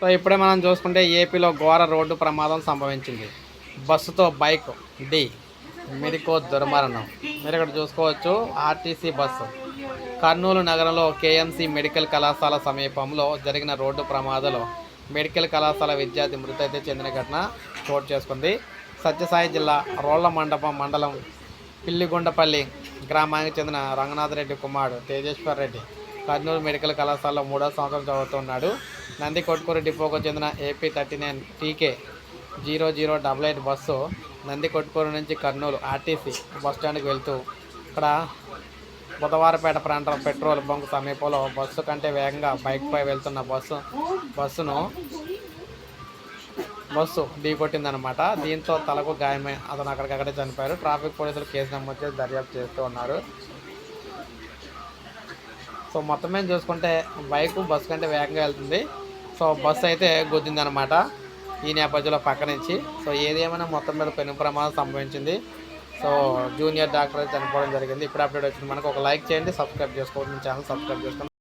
So ఇప్పుడే మనం చూసుకుంటే ఏపీలో ఘోర రోడ్డు ప్రమాదం సంభవించింది. బస్సుతో బైక్ ఢీ, మెడికో దుర్మరణం. మీరు ఇక్కడ చూసుకోవచ్చు ఆర్టీసీ బస్సు కర్నూలు నగరంలో కేఎంసీ మెడికల్ కళాశాల సమీపంలో జరిగిన రోడ్డు ప్రమాదంలో మెడికల్ కళాశాల విద్యార్థి మృతి అయితే చెందిన ఘటన చోటు చేసుకుంది. సత్యసాయి జిల్లా రోళ్ల మండపం మండలం పిల్లిగుండపల్లి గ్రామానికి చెందిన రంగనాథరెడ్డి కుమారుడు తేజేశ్వర్ రెడ్డి కర్నూలు మెడికల్ కళాశాలలో 3వ సంవత్సరం చదువుతున్నాడు. నంది కొట్కూరు డిపోకు చెందిన ఏపీ 39 టీకే 0088 బస్సు నంది కొట్కూరు నుంచి కర్నూలు ఆర్టీసీ బస్టాండ్కి వెళ్తూ ఇక్కడ బుధవారపేట ప్రాంతం పెట్రోల్ బంక్ సమీపంలో బస్సు కంటే వేగంగా బైక్పై వెళ్తున్న బస్సు ఢీకొట్టిందనమాట. దీంతో తలకు గాయమై అతను అక్కడికక్కడే చనిపోయారు. ట్రాఫిక్ పోలీసులు కేసు నమోదు చేసి దర్యాప్తు చేస్తూ ఉన్నారు. సో మొత్తం మీద చూసుకుంటే బైక్ బస్సు కంటే వేగంగా వెళ్తుంది. సో బస్సు అయితే గుద్దిందనమాట ఈ నేపథ్యంలో పక్క నుంచి. సో ఏదేమైనా మొత్తం మీద పెను ప్రమాదం సంభవించింది. సో జూనియర్ డాక్టర్ చనిపోవడం జరిగింది. ఇప్పుడు అప్డేట్ వచ్చింది. మనకు ఒక లైక్ చేయండి, సబ్స్క్రైబ్ చేసుకోండి, ఛానల్ సబ్స్క్రైబ్ చేసుకోండి.